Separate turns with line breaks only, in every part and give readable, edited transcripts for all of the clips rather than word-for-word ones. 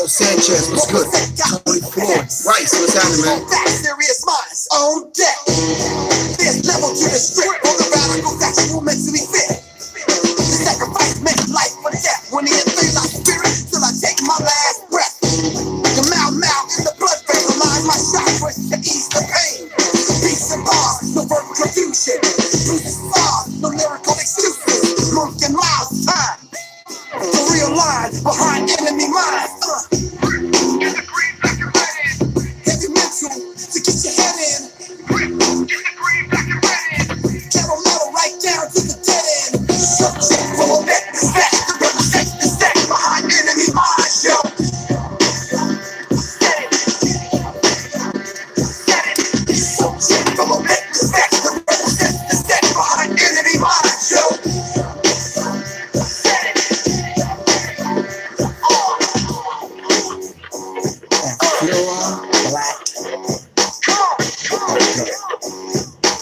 Sanchez, what's good? Tony Floyd, Rice, what's happening, man?
Sirius Mindz on deck. There's level to the strip. All the radical factual mentally fit. The sacrifice meant life for death. When the enters our spirit till I take my last breath. The mau in the blood vessel lines my chakras to ease the pain. Peace and bars, no verbal confusion. Bruce stars, no lyrical excuses. Monk and miles time. The real line behind enemy minds. Heavy mental to get your head in. Kettle metal right down to the dead end. Searching for a neck to stack to represent the stack behind enemy minds, yo. Searching for a neck to stack to represent the stack behind enemy minds, yo.
Black. Okay.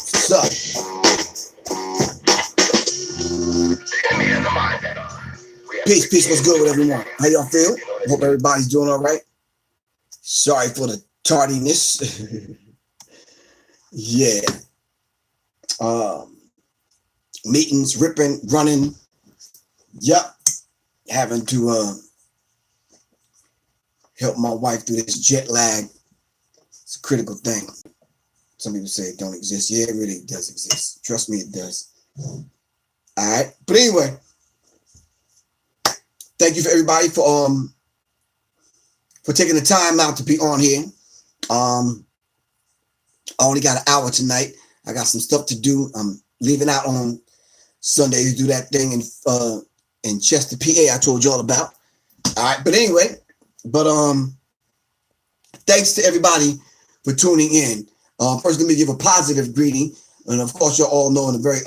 So, peace, what's good with everyone? How y'all feel? Hope everybody's doing all right. Sorry for the tardiness. Yeah. Meetings, ripping, running. Yep. Having to help my wife through this jet lag. It's a critical thing. Some people say it don't exist. Yeah, it really does exist. Trust me, it does. All right. But anyway, thank you for everybody for taking the time out to be on here. I only got an hour tonight. I got some stuff to do. I'm leaving out on Sunday to do that thing in Chester, PA. I told y'all about. All right. But anyway. Thanks to everybody for tuning in. First, let me give a positive greeting. And of course, you all know in a very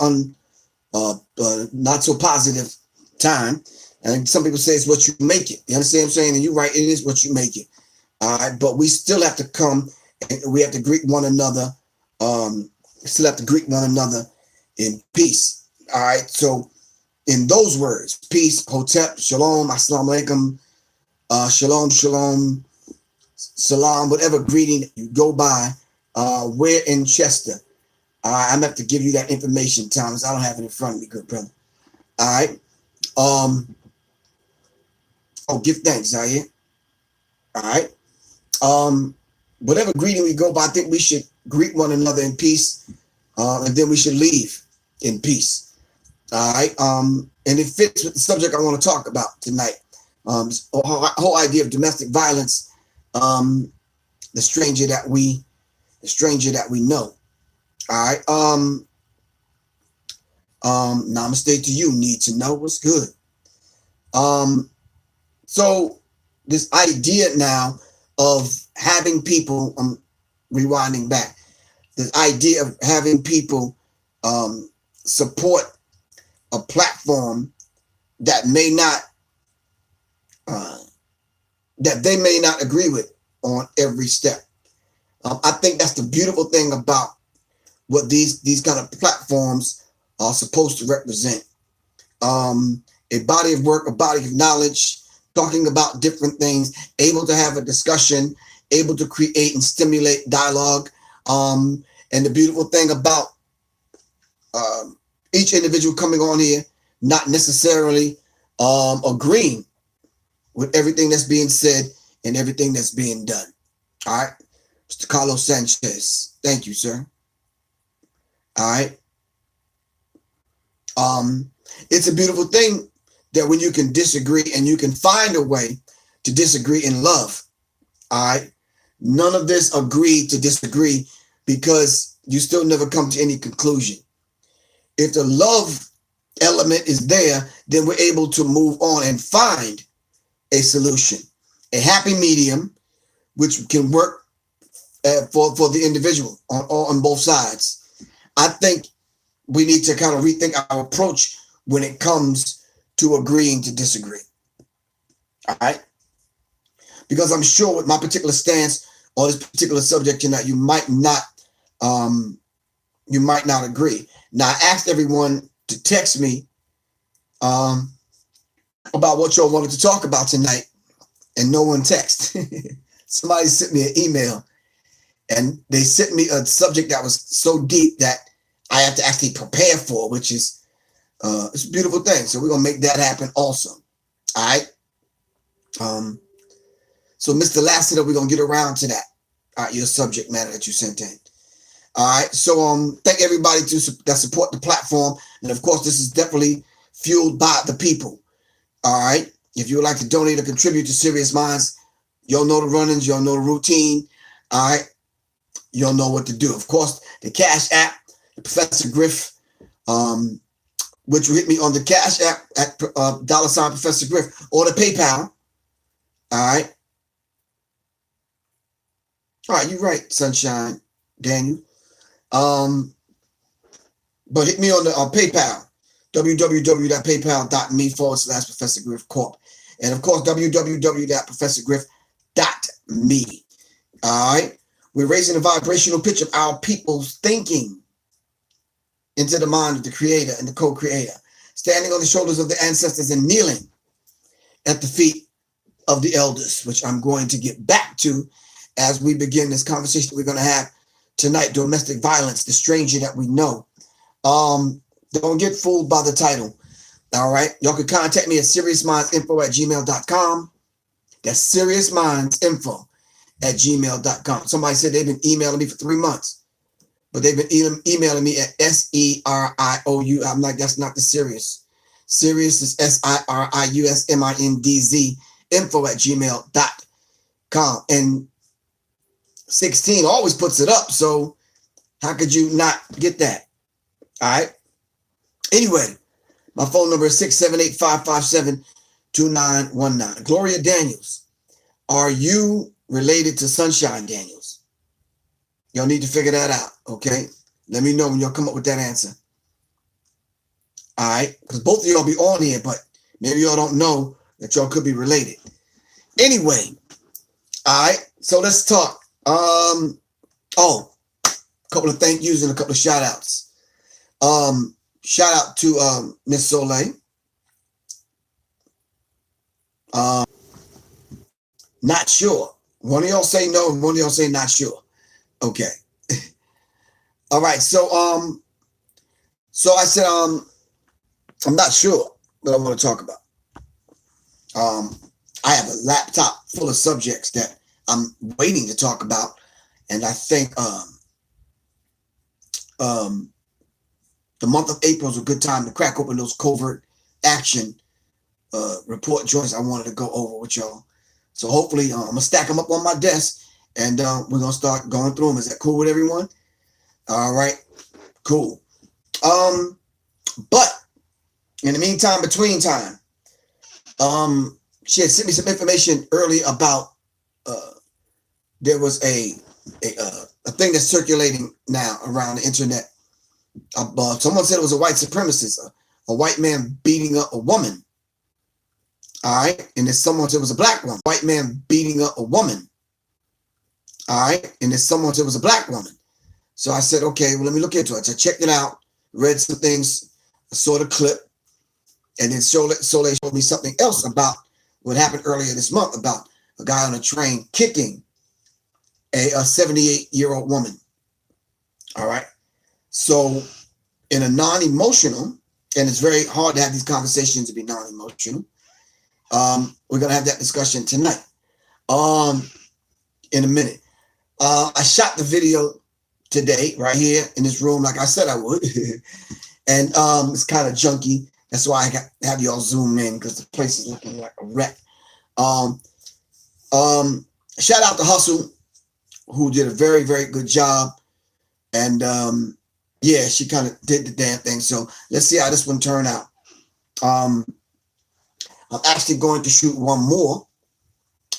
not so positive time. And some people say it's what you make it. You understand what I'm saying? And you're right, it is what you make it. All right, but we still have to come and we have to greet one another. Still have to greet one another in peace. All right. So in those words, peace, hotep, shalom, assalamu alaikum. Shalom, salam, whatever greeting you go by, we're in Chester. I'm going to have to give you that information, Thomas. I don't have it in front of me, good brother. All right. Give thanks, Zaire. All right. Whatever greeting we go by, I think we should greet one another in peace, and then we should leave in peace. All right. And it fits with the subject I want to talk about tonight. This whole idea of domestic violence, the stranger that we know. All right. Namaste to you. Need to know what's good. So this idea now of having people, rewinding back, this idea of having people support a platform that may not. That they may not agree with on every step. I think that's the beautiful thing about what these kind of platforms are supposed to represent. A body of work, a body of knowledge, talking about different things, able to have a discussion, able to create and stimulate dialogue. And the beautiful thing about each individual coming on here, not necessarily agreeing with everything that's being said and everything that's being done. All right. Mr. Carlos Sanchez. Thank you, sir. All right. It's a beautiful thing that when you can disagree and you can find a way to disagree in love. All right. None of this agree to disagree because you still never come to any conclusion. If the love element is there, then we're able to move on and find a solution, a happy medium, which can work for the individual on both sides. I think we need to kind of rethink our approach when it comes to agreeing to disagree. All right, because I'm sure with my particular stance on this particular subject, you might not agree. Now, I asked everyone to text me about what y'all wanted to talk about tonight. and no one text. Somebody sent me an email and they sent me a subject that was so deep that I have to actually prepare for, which is it's a beautiful thing. So we're gonna make that happen also. All right. So Mr. Lassiter, we're gonna get around to that. All right, your subject matter that you sent in. All right. So thank everybody that support the platform, and of course, this is definitely fueled by the people. All right. If you would like to donate or contribute to Sirius Mindz, you'll know the run-ins, you'll know the routine. All right. You'll know what to do. Of course, the Cash App, the Professor Griff, which will hit me on the Cash App at $ Professor Griff, or the PayPal. All right. All right, you're right, Sunshine, Daniel. But hit me on the PayPal, www.paypal.me/Professor Griff Corp. And of course, www.professorgriff.me. All right. We're raising the vibrational pitch of our people's thinking into the mind of the creator and the co-creator, standing on the shoulders of the ancestors and kneeling at the feet of the elders, which I'm going to get back to as we begin this conversation we're going to have tonight. Domestic violence, the stranger that we know. Don't get fooled by the title. All right. Y'all can contact me at seriousminds@gmail.com. That's seriousminds@gmail.com. Somebody said they've been emailing me for 3 months, but they've been emailing me at SERIOU. I'm like, that's not the serious. Sirius is SIRIUSMINDZ info@gmail.com. And 16 always puts it up. So how could you not get that? All right. Anyway, my phone number is 678-557-2919. Gloria Daniels, are you related to Sunshine Daniels? Y'all need to figure that out, okay? Let me know when y'all come up with that answer. All right? Because both of y'all be on here, but maybe y'all don't know that y'all could be related. Anyway, all right, so let's talk. A couple of thank yous and a couple of shout outs. Shout out to Miss Soleil. Not sure. One of y'all say no, and one of y'all say not sure. Okay. All right. So I said I'm not sure what I want to talk about. I have a laptop full of subjects that I'm waiting to talk about, and I think the month of April is a good time to crack open those covert action report joints I wanted to go over with y'all. So hopefully I'm gonna stack them up on my desk, and we're gonna start going through them. Is that cool with everyone? All right, cool. But in the meantime, between time, she had sent me some information early about there was a thing that's circulating now around the internet. Someone said it was a white supremacist, a white man beating up a woman. All right. And then someone said it was a black woman, white man beating up a woman. All right. And then someone said it was a black woman. So I said, okay, well, let me look into it. So I checked it out, read some things, saw the clip, and then Soleil showed me something else about what happened earlier this month about a guy on a train kicking a 78-year-old woman. All right. So in a non-emotional, and it's very hard to have these conversations to be non-emotional, we're going to have that discussion tonight. In a minute. I shot the video today right here in this room like I said I would. And it's kind of junky. That's why I have y'all zoom in, because the place is looking like a wreck. Shout out to Hustle, who did a very, very good job. And yeah, she kind of did the damn thing. So let's see how this one turned out. I'm actually going to shoot one more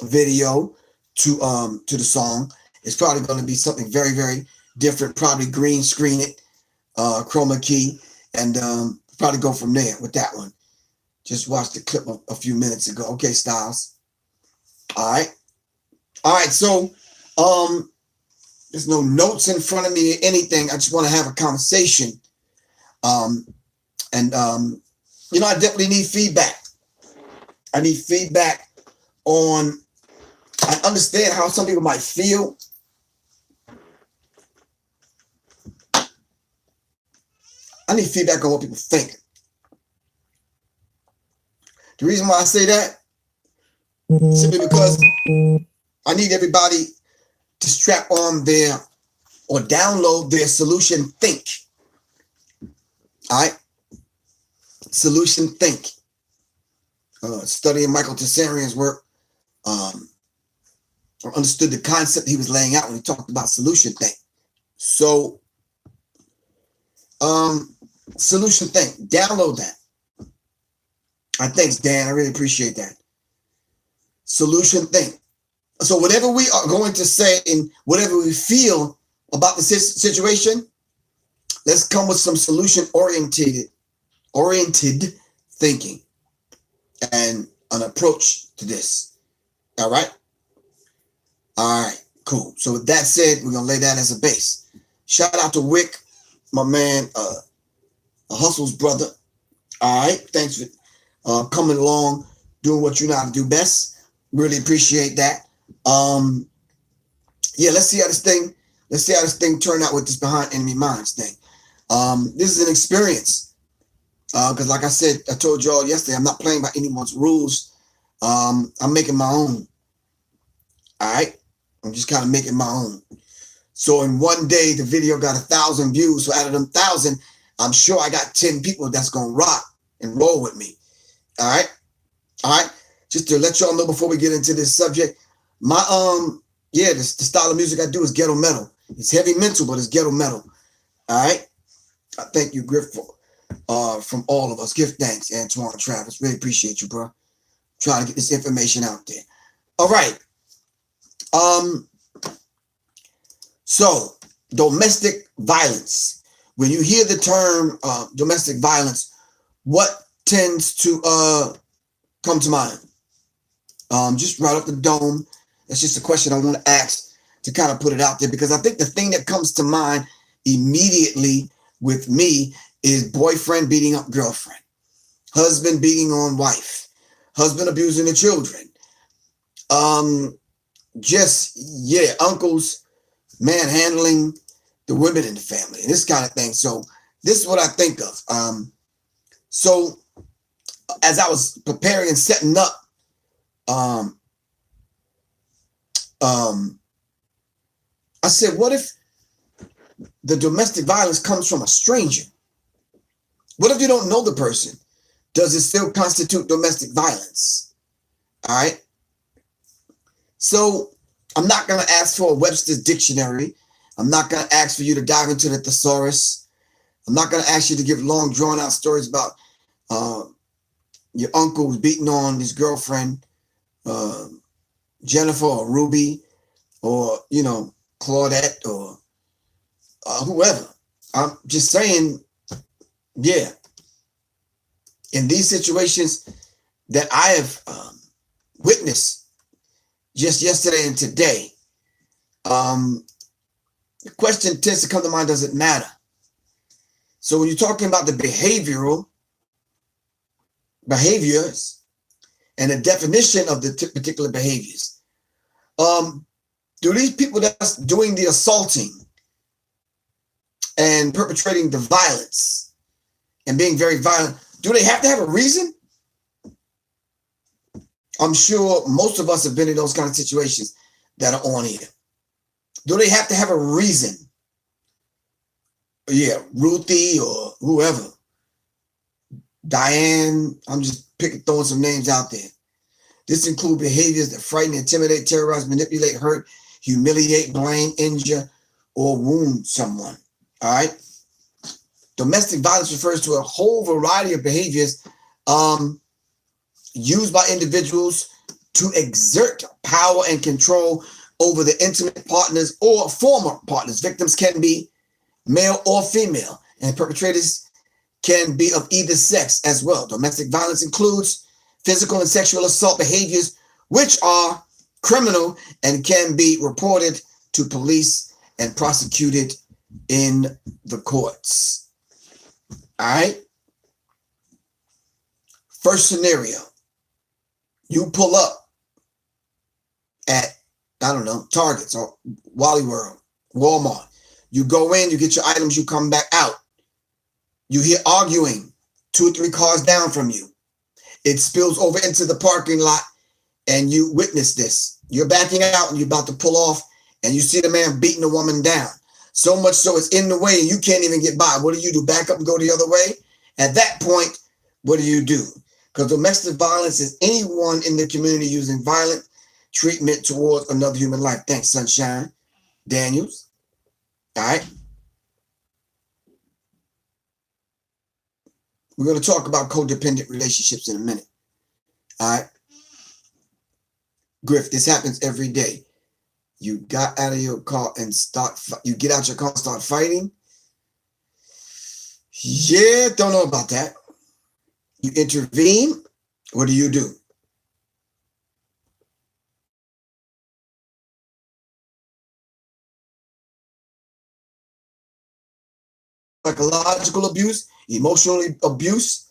video to the song. It's probably going to be something very, very different. Probably green screen it, chroma key, and probably go from there with that one. Just watched the clip a few minutes ago. Okay, Styles. All right. So there's no notes in front of me or anything. I just want to have a conversation. I definitely need feedback. I need feedback on I understand how some people might feel. I need feedback on what people think. The reason why I say that, simply because I need everybody to strap on their or download their solution think. All right? Solution think. Studying Michael Tessarian's work, I understood the concept he was laying out when he talked about solution think. So, solution think, download that. Thanks, Dan. I really appreciate that. Solution think. So whatever we are going to say and whatever we feel about the situation, let's come with some solution oriented thinking and an approach to this. All right. All right, cool. So with that said, we're going to lay that as a base. Shout out to Wick, my man, Hustle's brother. All right. Thanks for coming along, doing what you know how to do best. Really appreciate that. Yeah, let's see how this thing turned out with this Behind Enemy Minds thing. This is an experience. Because like I said, I told y'all yesterday, I'm not playing by anyone's rules. I'm making my own. All right. I'm just kind of making my own. So in one day, the video got 1,000 views. So out of them 1,000, I'm sure I got 10 people that's going to rock and roll with me. All right. All right. Just to let y'all know before we get into this subject, my, the style of music I do is ghetto metal. It's heavy mental, but it's ghetto metal. All right. I thank you, Griff, from all of us. Give thanks, Antoine Travis. Really appreciate you, bro. Trying to get this information out there. All right. So domestic violence. When you hear the term domestic violence, what tends to come to mind? Just right up the dome. That's just a question I want to ask to kind of put it out there, because I think the thing that comes to mind immediately with me is boyfriend beating up girlfriend, husband beating on wife, husband abusing the children, uncles manhandling the women in the family, and this kind of thing. So this is what I think of. So as I was preparing and setting up, I said, what if the domestic violence comes from a stranger? What if you don't know the person? Does it still constitute domestic violence? All right. So I'm not going to ask for a Webster's dictionary. I'm not going to ask for you to dive into the thesaurus. I'm not going to ask you to give long, drawn out stories about your uncle was beating on his girlfriend, Jennifer or Ruby, or, Claudette or whoever. I'm just saying, yeah. In these situations that I have witnessed just yesterday and today, the question tends to come to mind, does it matter? So when you're talking about the behaviors and the definition of the particular behaviors, do these people that's doing the assaulting and perpetrating the violence and being very violent, do they have to have a reason? I'm sure most of us have been in those kind of situations that are on here. Do they have to have a reason? Yeah, Ruthie or whoever. Diane, I'm just throwing some names out there. This includes behaviors that frighten, intimidate, terrorize, manipulate, hurt, humiliate, blame, injure, or wound someone. All right. Domestic violence refers to a whole variety of behaviors used by individuals to exert power and control over the intimate partners or former partners. Victims can be male or female, and perpetrators can be of either sex as well. Domestic violence includes physical and sexual assault behaviors, which are criminal and can be reported to police and prosecuted in the courts. All right. First scenario, you pull up at, I don't know, Targets or Wally World, Walmart. You go in, you get your items, you come back out. You hear arguing 2 or 3 cars down from you. It spills over into the parking lot and you witness this. You're backing out and you're about to pull off and you see the man beating the woman down. So much so it's in the way and you can't even get by. What do? Back up and go the other way? At that point, what do? Because domestic violence is anyone in the community using violent treatment towards another human life. Thanks, Sunshine. Daniels. All right. We're going to talk about codependent relationships in a minute. All right. Griff, this happens every day. You got out of your car and you get out your car and start fighting. Yeah, don't know about that. You intervene. What do? Psychological abuse, emotional abuse,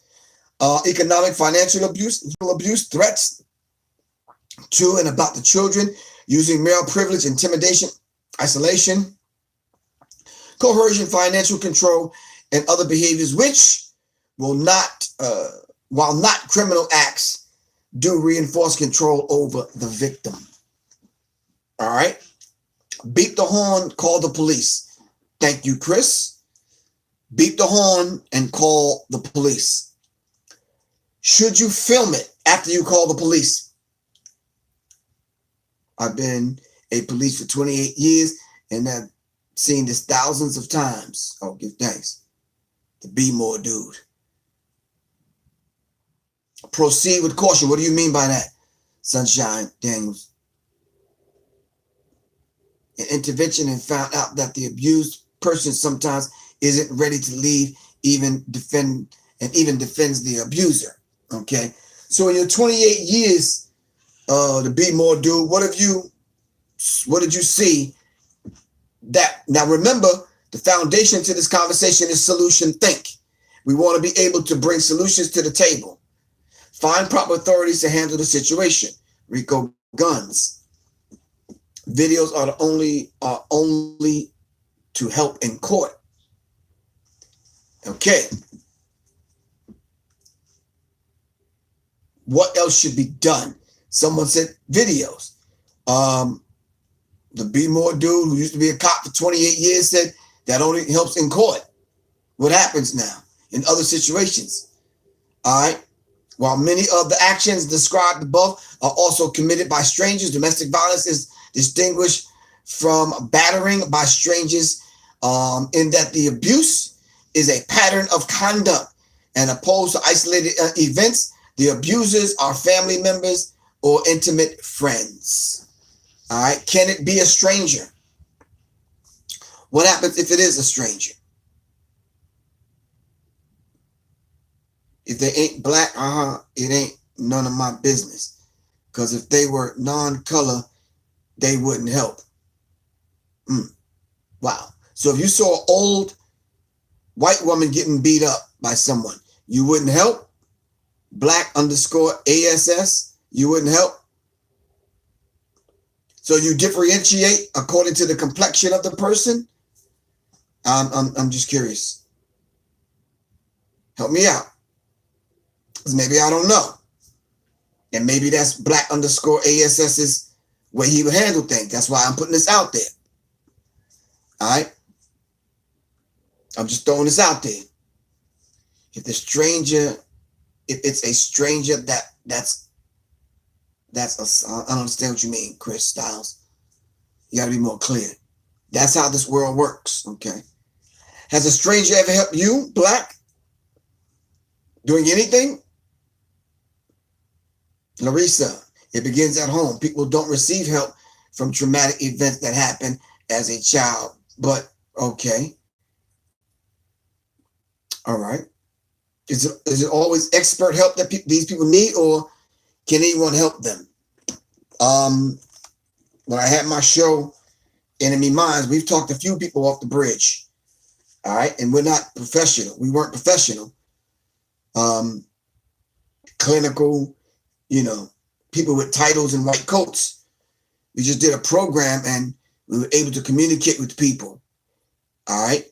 economic, financial abuse, threats to and about the children, using male privilege, intimidation, isolation, coercion, financial control, and other behaviors which will not, while not criminal acts, do reinforce control over the victim. All right. Beep the horn, call the police. Thank you, Chris. Beep the horn and call the police. Should you film it after you call the police? I've been a police for 28 years and I've seen this thousands of times. Oh, give thanks. To be more dude. Proceed with caution. What do you mean by that? Sunshine Daniels. An intervention and found out that the abused person sometimes isn't ready to leave, even defends the abuser. Okay. So in your 28 years to be more dude, what did you see that? Now remember, the foundation to this conversation is solution think. We want to be able to bring solutions to the table. Find proper authorities to handle the situation. Rico guns. Videos are only to help in court. Okay. What else should be done? Someone said videos. The Be More dude who used to be a cop for 28 years said that only helps in court. What happens now in other situations? All right. While many of the actions described above are also committed by strangers, domestic violence is distinguished from battering by strangers in that the abuse is a pattern of conduct, and opposed to isolated events, the abusers are family members or intimate friends. All right. Can it be a stranger? What happens if it is a stranger? If they ain't black, it ain't none of my business. Because if they were non-color, they wouldn't help. Wow. So if you saw an old white woman getting beat up by someone, you wouldn't help? Black_ASS, you wouldn't help? So you differentiate according to the complexion of the person? I'm just curious. Help me out. Because maybe I don't know. And maybe that's Black_ASS's way he would handle things. That's why I'm putting this out there. All right. I'm just throwing this out there. If it's a stranger, that's I don't understand what you mean, Chris Styles. You got to be more clear. That's how this world works. Okay. Has a stranger ever helped you, Black? Doing anything? Larissa, it begins at home. People don't receive help from traumatic events that happen as a child. But okay. All right. Is it always expert help that these people need, or can anyone help them? When I had my show, Enemy Minds, we've talked to a few people off the bridge. All right. And we're not professional. We weren't professional. Clinical, people with titles and white coats. We just did a program and we were able to communicate with people. All right.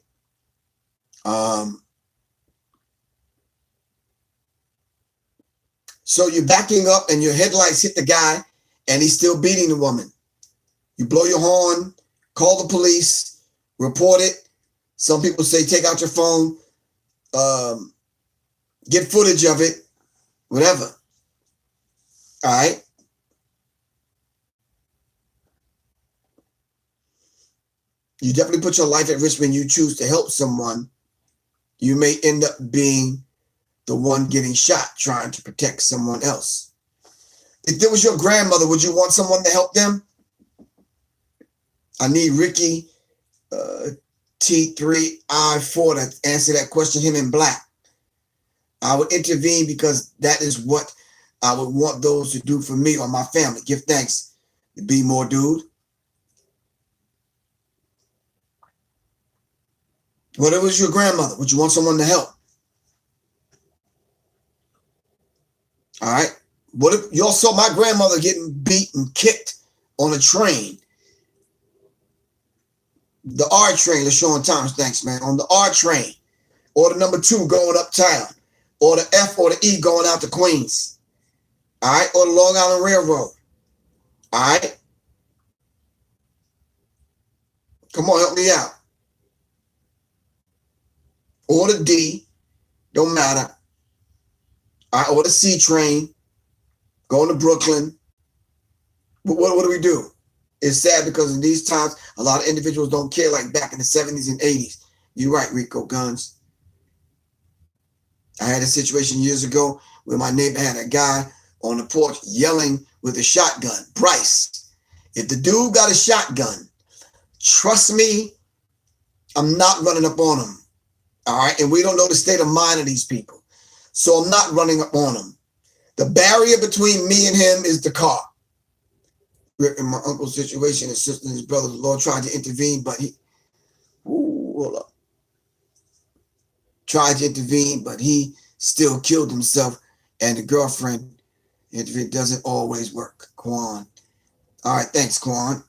So you're backing up and your headlights hit the guy and he's still beating the woman. You blow your horn, call the police, report it. Some people say take out your phone, get footage of it, whatever. All right. You definitely put your life at risk when you choose to help someone. You may end up being the one getting shot trying to protect someone else. If it was your grandmother, would you want someone to help them? I need Ricky T3I4 to answer that question, him in black. I would intervene because that is what I would want those to do for me or my family. Give thanks. Be more dude. What if it was your grandmother? Would you want someone to help? All right. What if you all saw my grandmother getting beat and kicked on a train? The R train, LaShawn Thomas, thanks, man. On the R train, or the number 2 going uptown, or the F or the E going out to Queens. All right. Or the Long Island Railroad. All right. Come on, help me out. Or the D, don't matter. All right, or the C train, going to Brooklyn. But what do we do? It's sad because in these times, a lot of individuals don't care like back in the 70s and 80s. You're right, Rico Guns. I had a situation years ago where my neighbor had a guy on the porch yelling with a shotgun. Bryce, if the dude got a shotgun, trust me, I'm not running up on him. All right. And we don't know the state of mind of these people. So I'm not running up on them. The barrier between me and him is the car. In my uncle's situation, his sister and his brother, the Lord tried to intervene, but he still killed himself and the girlfriend. It doesn't always work. Quan. All right. Thanks, Quan.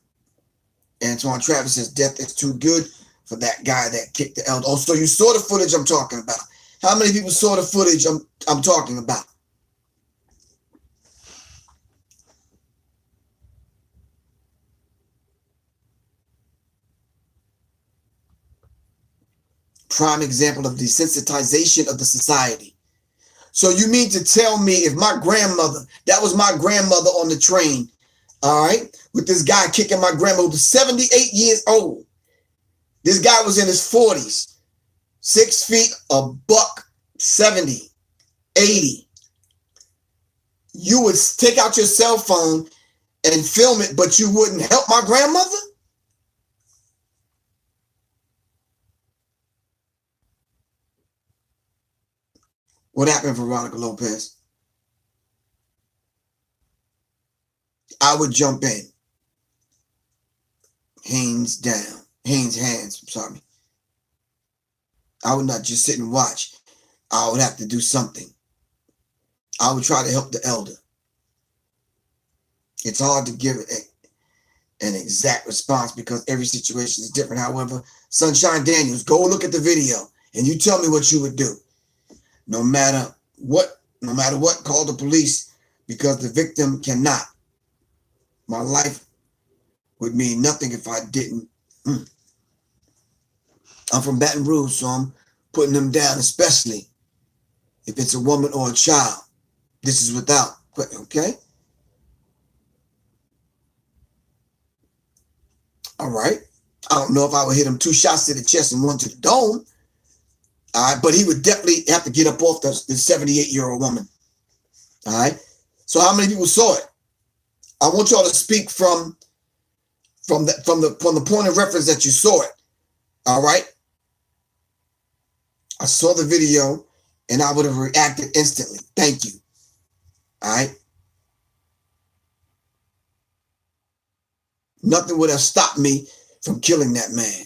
Antoine Travis says death is too good for that guy that kicked the elder. Oh, so you saw the footage I'm talking about. How many people saw the footage I'm talking about? Prime example of desensitization of the society. So you mean to tell me if my grandmother, that was my grandmother on the train, all right, with this guy kicking my grandmother, who was 78 years old. This guy was in his 40s, 6 feet, $170, 80. You would take out your cell phone and film it, but you wouldn't help my grandmother? What happened, Veronica Lopez? I would jump in. Hands, I'm sorry. I would not just sit and watch. I would have to do something. I would try to help the elder. It's hard to give an exact response because every situation is different. However, Sunshine Daniels, go look at the video and you tell me what you would do. No matter what, call the police because the victim cannot. My life would mean nothing if I didn't. I'm from Baton Rouge, so I'm putting them down, especially if it's a woman or a child. This is without, okay? All right. I don't know if I would hit him 2 shots to the chest and 1 to the dome. All right, but he would definitely have to get up off the 78-year-old woman. All right. So how many people saw it? I want y'all to speak from the point of reference that you saw it. All right. I saw the video and I would have reacted instantly. Thank you. All right. Nothing would have stopped me from killing that man.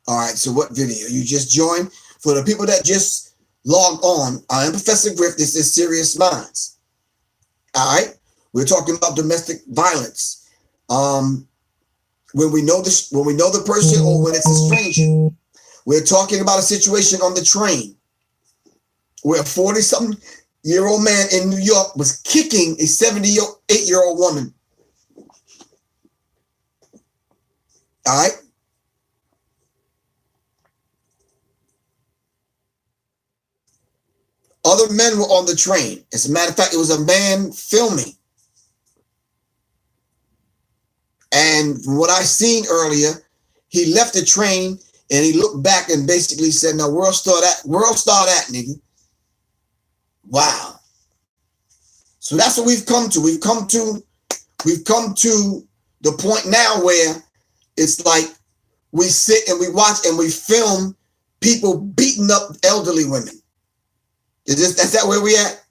All right, so what video? You just joined. For the people that just logged on, I am Professor Griff. This is Sirius Mindz. All right. We're talking about domestic violence. When we know the person or when it's a stranger. We're talking about a situation on the train where a 40-something-year-old man in New York was kicking a 78-year-old woman. All right. Other men were on the train. As a matter of fact, it was a man filming. And from what I seen earlier, he left the train and he looked back and basically said, "Now world star that, nigga." Wow. So that's what we've come to. We've come to the point now where it's like we sit and we watch and we film people beating up elderly women. That's that where we at?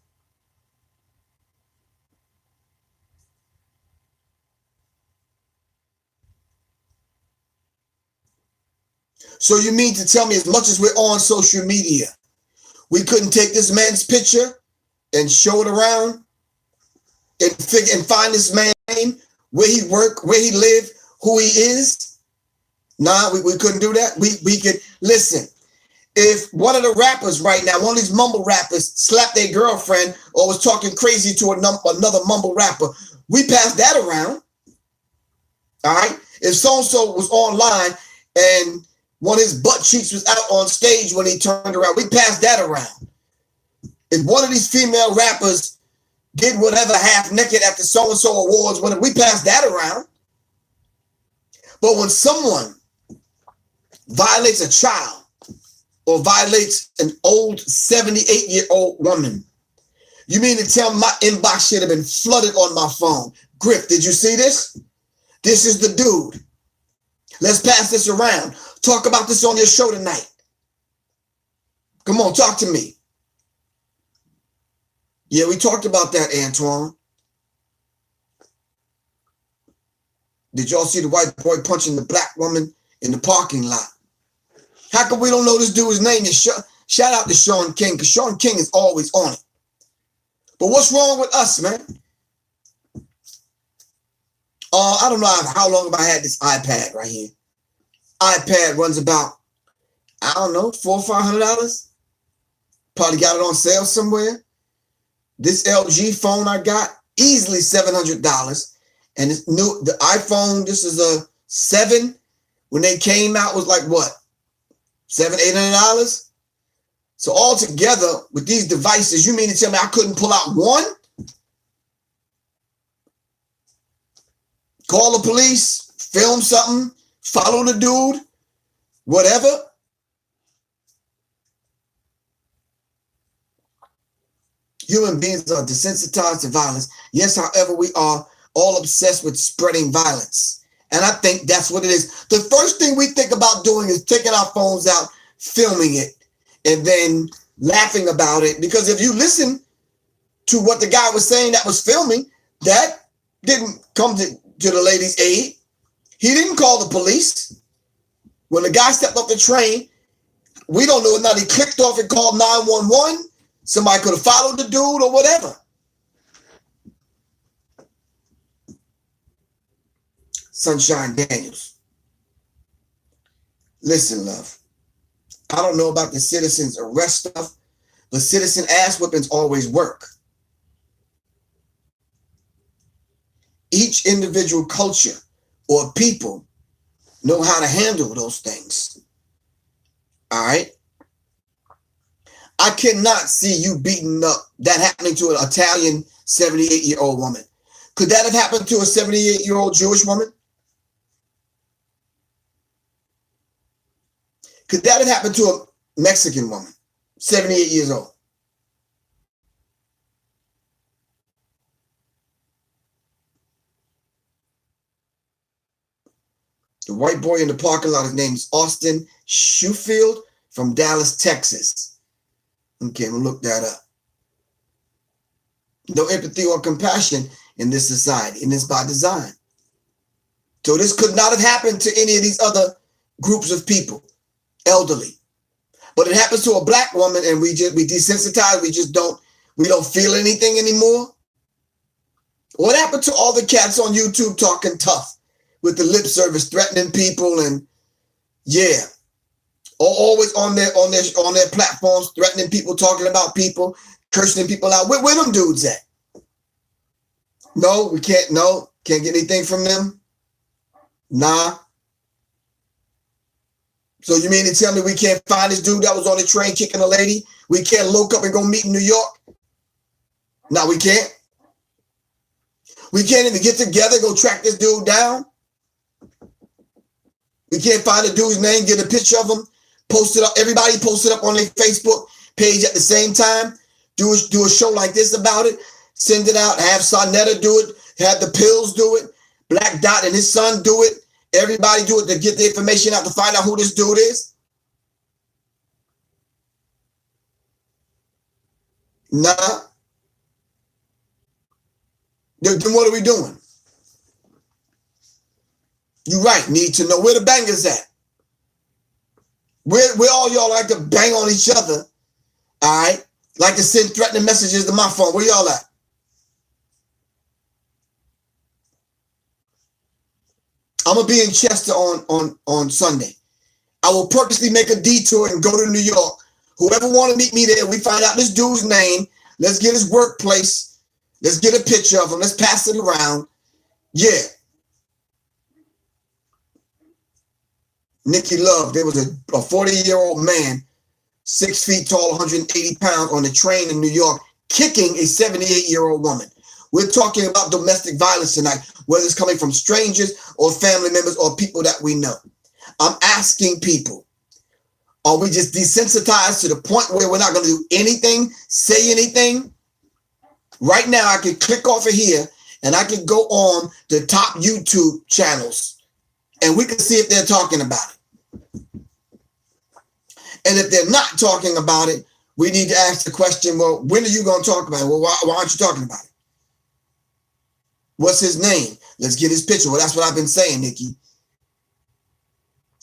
So you mean to tell me as much as we're on social media, we couldn't take this man's picture and show it around and find this man's name, where he worked, where he lived, who he is? Nah, we couldn't do that. We could, listen, if one of the rappers right now, one of these mumble rappers slapped their girlfriend or was talking crazy to another mumble rapper, we passed that around. All right? If so-and-so was online and one of his butt cheeks was out on stage when he turned around, we passed that around. If one of these female rappers did whatever half naked at the so-and-so awards, we passed that around. But when someone violates a child or violates an old 78-year-old woman, you mean to tell me my inbox should have been flooded on my phone? Griff, did you see this? This is the dude. Let's pass this around. Talk about this on your show tonight. Come on, talk to me. Yeah, we talked about that, Antoine. Did y'all see the white boy punching the black woman in the parking lot? How come we don't know this dude's name? Shout out to Sean King, because Sean King is always on it. But what's wrong with us, man? I don't know how long have I had this iPad right here. iPad runs about, I don't know, $400 or $500. Probably got it on sale somewhere. This LG phone I got, easily $700. And it's new, the iPhone, this is a 7. When they came out, was like what? $700-800? So all together with these devices, you mean to tell me I couldn't pull out one? Call the police, film something, follow the dude, whatever. Human beings are desensitized to violence. Yes, however, we are all obsessed with spreading violence. And I think that's what it is. The first thing we think about doing is taking our phones out, filming it, and then laughing about it. Because if you listen to what the guy was saying that was filming, that didn't come to the lady's aid. He didn't call the police. When the guy stepped off the train, we don't know whether he clicked off and called 911. Somebody could have followed the dude or whatever. Sunshine Daniels. Listen, love. I don't know about the citizens arrest stuff, but citizen ass whippings always work. Each individual culture or people know how to handle those things. All right. I cannot see you beating up, that happening to an Italian 78-year-old woman. Could that have happened to a 78-year-old Jewish woman? Could that have happened to a Mexican woman, 78 years old? The white boy in the parking lot, his name is Austin Shoefield from Dallas, Texas. Okay, we'll look that up. No empathy or compassion in this society, and it's by design. So this could not have happened to any of these other groups of people, elderly. But it happens to a black woman, and we desensitize. We don't feel anything anymore. What happened to all the cats on YouTube talking tough with the lip service, threatening people, and yeah, always on their platforms, threatening people, talking about people, cursing people out? Where them dudes at? No, we can't. No, can't get anything from them. Nah. So you mean to tell me we can't find this dude that was on the train kicking a lady? We can't look up and go meet in New York? No, we can't. We can't even get together, go track this dude down. We can't find the dude's name, get a picture of him, post it up. Everybody post it up on their Facebook page at the same time. Do a show like this about it. Send it out. Have Sonetta do it. Have the Pills do it. Black Dot and his son do it. Everybody do it to get the information out to find out who this dude is. Nah. Then what are we doing? You right. Need to know where the bangers at. Where all y'all like to bang on each other. All right. Like to send threatening messages to my phone. Where y'all at? I'm going to be in Chester on Sunday. I will purposely make a detour and go to New York. Whoever want to meet me there, we find out this dude's name. Let's get his workplace. Let's get a picture of him. Let's pass it around. Yeah. Nikki Love, there was a 40-year-old man, 6 feet tall, 180 pounds, on the train in New York, kicking a 78-year-old woman. We're talking about domestic violence tonight, whether it's coming from strangers or family members or people that we know. I'm asking people, are we just desensitized to the point where we're not going to do anything, say anything? Right now, I can click off of here and I can go on the top YouTube channels and we can see if they're talking about it. And if they're not talking about it, we need to ask the question, well, when are you going to talk about it? Well, why aren't you talking about it? What's his name? Let's get his picture. Well, that's what I've been saying, Nikki.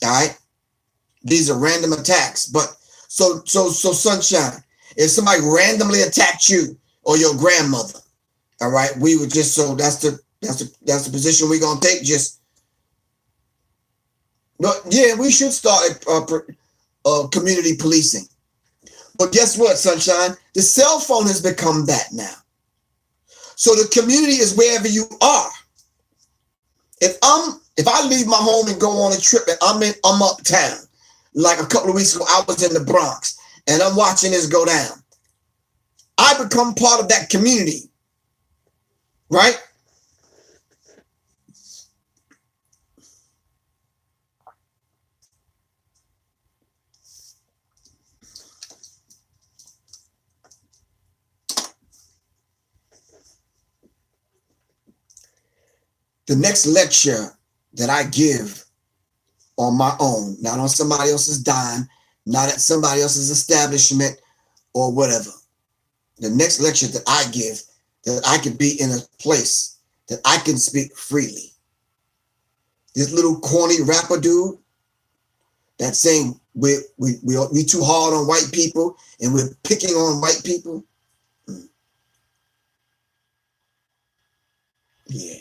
All right. These are random attacks. But so Sunshine, if somebody randomly attacked you or your grandmother, all right, we would just, so that's the position we're gonna take. Just, but yeah, we should start community policing. But guess what, Sunshine? The cell phone has become that now. So the community is wherever you are. If I leave my home and go on a trip and I'm uptown, like a couple of weeks ago, I was in the Bronx and I'm watching this go down. I become part of that community, right? The next lecture that I give on my own, not on somebody else's dime, not at somebody else's establishment or whatever. The next lecture that I give, that I can be in a place that I can speak freely. This little corny rapper dude that's saying we too hard on white people and we're picking on white people. Yeah.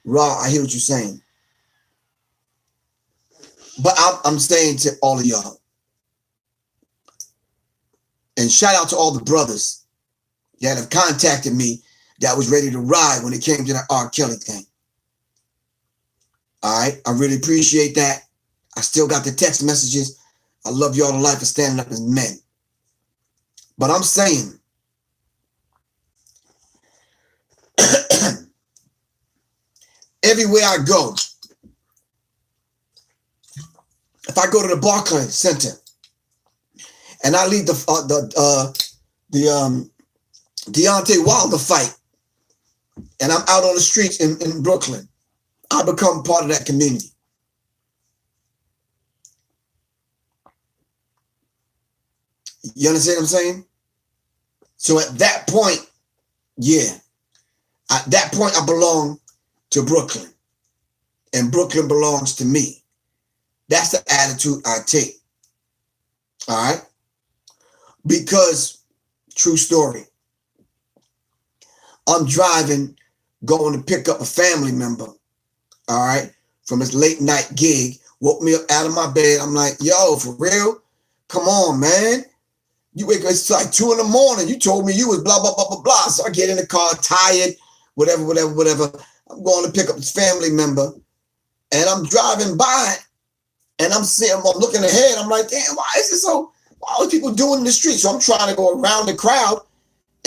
Raw, I hear what you're saying. But I'm saying to all of y'all, and shout out to all the brothers that have contacted me that was ready to ride when it came to that R. Kelly thing. All right, I really appreciate that. I still got the text messages. I love y'all to life for standing up as men. But I'm saying, everywhere I go, if I go to the Barclays Center and I leave the Deontay Wilder fight and I'm out on the streets in Brooklyn, I become part of that community. You understand what I'm saying? So at that point, yeah, at that point I belong to Brooklyn and Brooklyn belongs to me. That's the attitude I take. All right. Because, true story, I'm driving, going to pick up a family member, all right, from his late night gig, woke me up out of my bed. I'm like, yo, for real? Come on, man. You wake up, it's like 2 a.m. You told me you was blah, blah, blah, blah, blah. So I get in the car, tired, whatever. I'm going to pick up this family member, and I'm driving by, and I'm looking ahead. I'm like, damn, why are people doing in the street? So I'm trying to go around the crowd,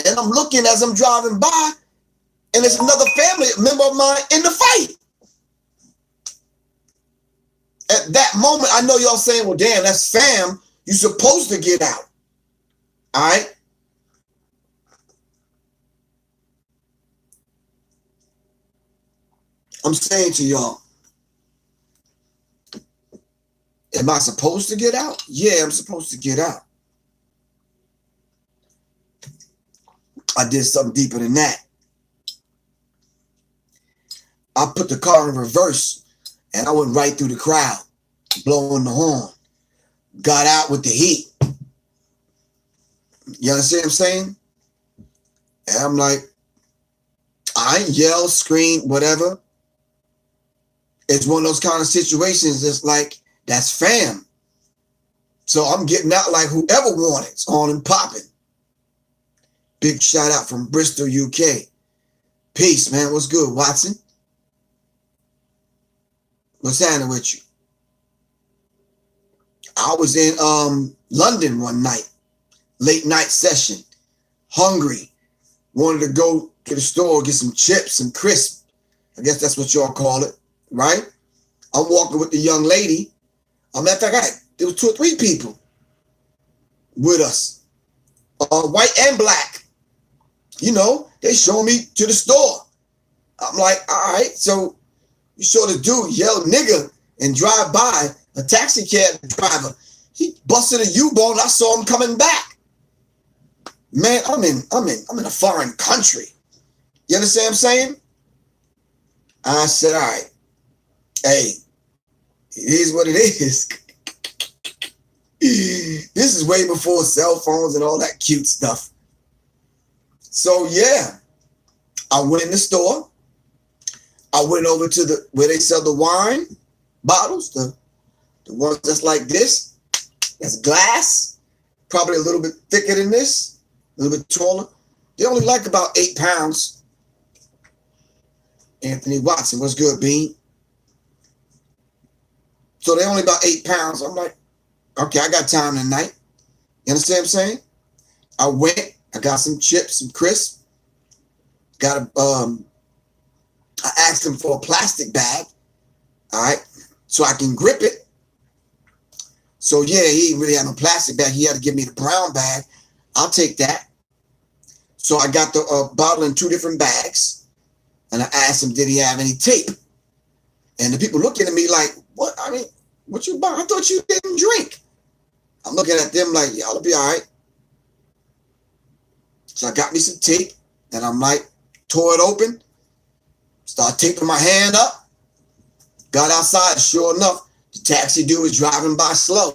and I'm looking as I'm driving by, and there's another family member of mine in the fight. At that moment, I know y'all saying, well, damn, that's fam. You're supposed to get out. All right? I'm saying to y'all, am I supposed to get out? Yeah, I'm supposed to get out. I did something deeper than that. I put the car in reverse, and I went right through the crowd, blowing the horn. Got out with the heat. You understand what I'm saying? And I'm like, I ain't yell, scream, whatever. It's one of those kind of situations that's like, that's fam. So I'm getting out like whoever wants, on and popping. Big shout out from Bristol, UK. Peace, man. What's good, Watson? What's happening with you? I was in London one night, late night session, hungry, wanted to go to the store, get some chips and crisp. I guess that's what y'all call it, right? I'm walking with the young lady. Matter of fact, there was 2 or 3 people with us, white and black. You know, they showed me to the store. I'm like, all right, so you saw the dude yell nigga and drive by, a taxi cab driver. He busted a U-boat. I saw him coming back. Man, I'm in a foreign country. You understand what I'm saying? I said, all right, hey, it is what it is. This is way before cell phones and all that cute stuff. So yeah, I went in the store. I went over to where they sell the wine bottles, the ones that's like this. That's glass, probably a little bit thicker than this, a little bit taller. They only like about 8 pounds. Anthony Watson, what's good, Bean? So they only about 8 pounds. I'm like, okay, I got time tonight. You understand what I'm saying? I went, I got some chips, some crisp. I asked him for a plastic bag, all right, so I can grip it. So yeah, he didn't really have no plastic bag. He had to give me the brown bag. I'll take that. So I got the bottle in 2 different bags, and I asked him, did he have any tape? And the people looking at me like, what? I mean, what you bought? I thought you didn't drink. I'm looking at them like, y'all will be all right. So I got me some tape, and I'm like, tore it open, start taping my hand up, got outside, sure enough, the taxi dude was driving by slow.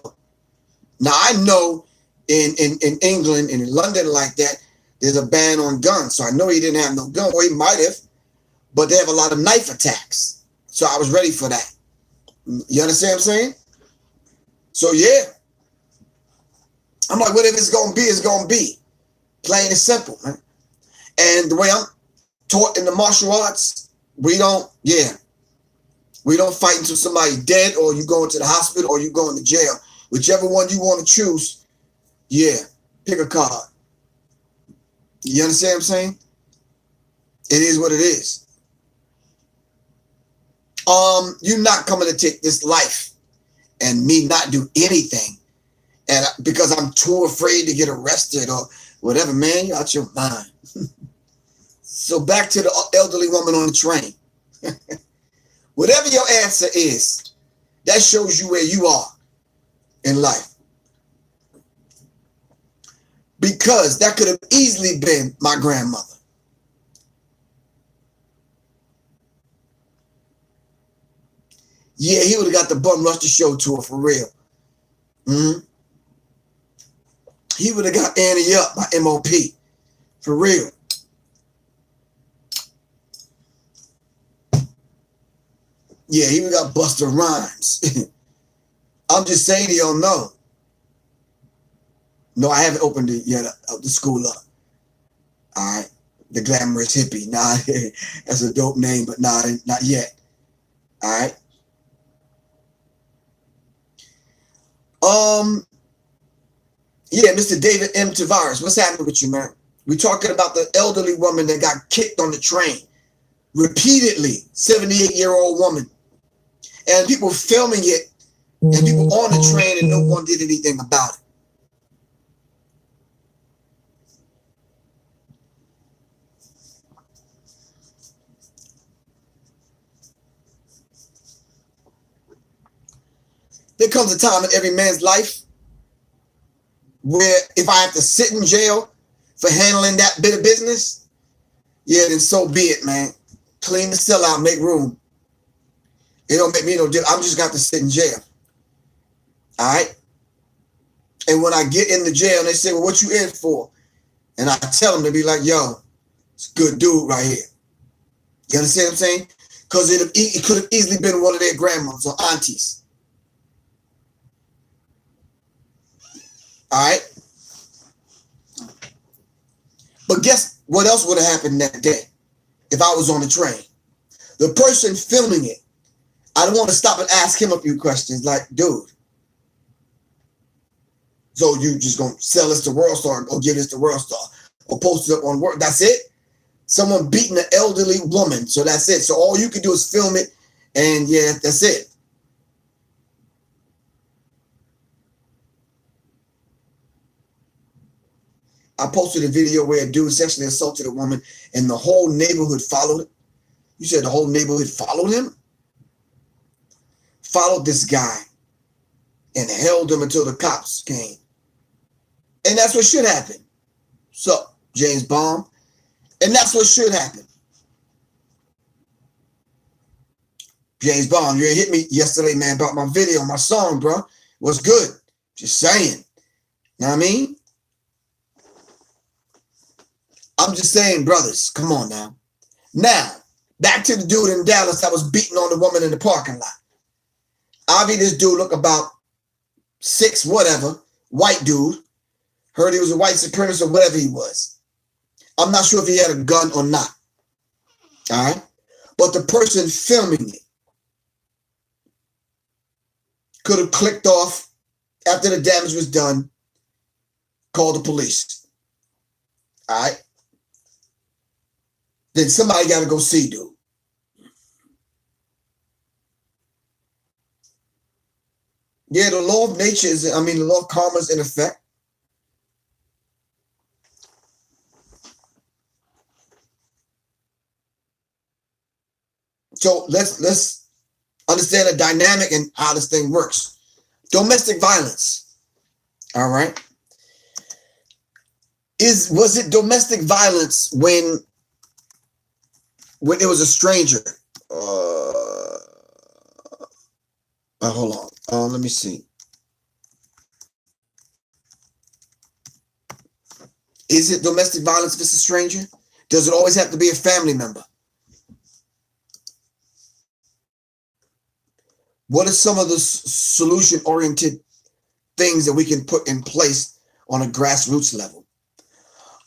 Now I know in England and in London like that, there's a ban on guns. So I know he didn't have no gun, or he might have, but they have a lot of knife attacks. So I was ready for that. You understand what I'm saying? So yeah. I'm like, whatever it's going to be, it's going to be. Plain and simple, man. And the way I'm taught in the martial arts, we don't fight until somebody's dead, or you go into the hospital, or you go into jail. Whichever one you want to choose, yeah, pick a card. You understand what I'm saying? It is what it is. You're not coming to take this life and me not do anything, and because I'm too afraid to get arrested or whatever, man, you're out your mind. So back to the elderly woman on the train. Whatever your answer is, that shows you where you are in life. Because that could have easily been my grandmother. Yeah, he would have got the bum rush to show to her for real. He would have got Annie up by MOP. For real. Yeah, he would have got Busta Rhymes. I'm just saying he don't know. No, I haven't opened it yet. The school up. All right. The Glamorous Hippie. Nah, that's a dope name, but nah, not yet. All right. Yeah, Mr. David M. Tavares, what's happening with you, man? We're talking about the elderly woman that got kicked on the train repeatedly, 78-year-old woman. And people filming it, and people on the train, and no one did anything about it. There comes a time in every man's life where if I have to sit in jail for handling that bit of business, yeah, then so be it, man. Clean the cell out, make room. It don't make me no difference. I'm just got to sit in jail. All right? And when I get in the jail, and they say, well, what you in for? And I tell them, they be like, yo, it's a good dude right here. You understand what I'm saying? Because it could have easily been one of their grandmas or aunties. All right? But guess what else would have happened that day if I was on the train? The person filming it, I don't want to stop and ask him a few questions like, dude, so you just going to sell this to World Star or give this to World Star or post it up on work? That's it? Someone beating an elderly woman, so that's it. So all you can do is film it, and yeah, that's it. I posted a video where a dude sexually assaulted a woman and the whole neighborhood followed it. You said the whole neighborhood followed him? Followed this guy and held him until the cops came. And that's what should happen. So, James Bond. And that's what should happen. James Bond, you hit me yesterday, man, about my video, my song, bro. What's good? Just saying. You know what I mean? I'm just saying, brothers, come on now. Now, back to the dude in Dallas that was beating on the woman in the parking lot. Obviously, this dude looked about 6, whatever, white dude. Heard he was a white supremacist or whatever he was. I'm not sure if he had a gun or not. All right? But the person filming it could have clicked off after the damage was done, called the police. All right? Then somebody got to go see dude. Yeah, the law of nature is, the law of karma is in effect. So let's understand the dynamic and how this thing works. Domestic violence. All right. Was it domestic violence when it was a stranger? Hold on. Let me see. Is it domestic violence if it's a stranger? Does it always have to be a family member? What are some of the solution-oriented things that we can put in place on a grassroots level?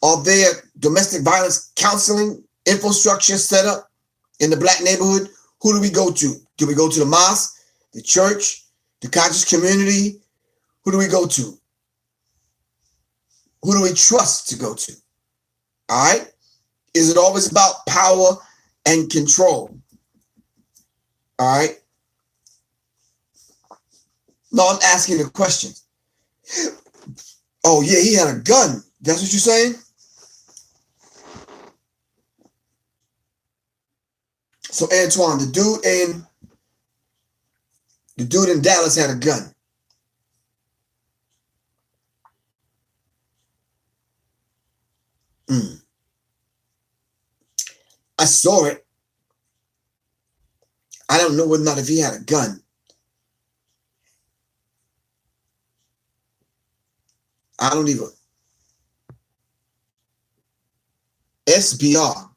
Are there domestic violence counseling infrastructure set up in the Black neighborhood? Who do we go to? Do we go to the mosque, the church, the conscious community? Who do we go to? Who do we trust to go to? All right? Is it always about power and control? All right? No, I'm asking the question. Oh, yeah, he had a gun. That's what you're saying? So, Antoine, the dude in Dallas had a gun. I saw it. I don't know whether or not if he had a gun. I don't even. SBR.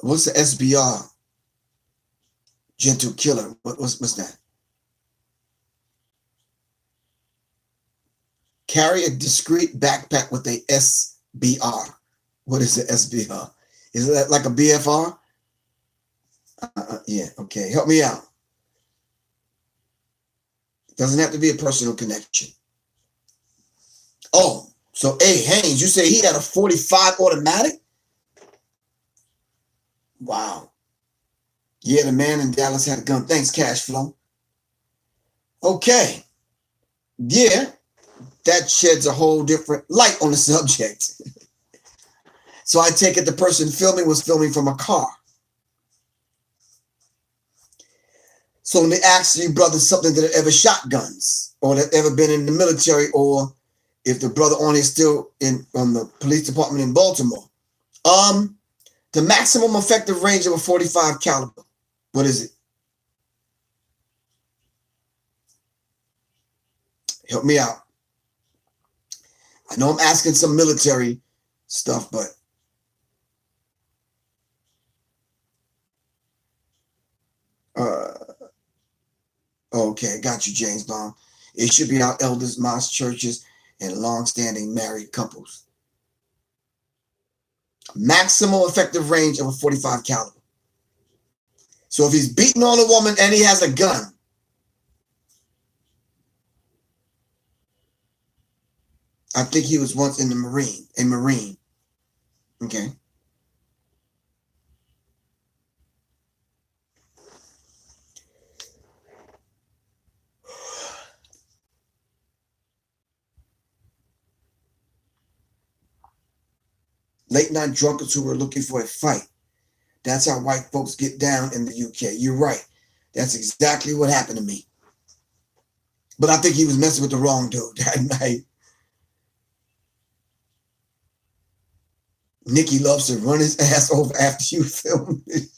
What's the SBR? Gentle killer. What's that? Carry a discreet backpack with a SBR. What is the SBR? Is that like a BFR? Yeah, okay. Help me out. Doesn't have to be a personal connection. Oh, so A. Haynes, you say he had a 45 automatic? Wow. Yeah, the man in Dallas had a gun. Thanks, Cash Flow. Okay. Yeah, that sheds a whole different light on the subject. So I take it the person filming was filming from a car. So when they ask you, brother, something that had ever shot guns or that ever been in the military, or if the brother on is still on the police department in Baltimore, the maximum effective range of a 45 caliber, what is it? Help me out. I know I'm asking some military stuff, but okay, got you, James Bond. It should be our elders, mosques, churches, and long-standing married couples. Maximum effective range of a 45 caliber. So if he's beating on a woman and he has a gun, I think he was once in the Marine, a Marine. Okay. Late night drunkards who were looking for a fight. That's how white folks get down in the UK. You're right. That's exactly what happened to me. But I think he was messing with the wrong dude that night. Nikki loves to run his ass over after you film it.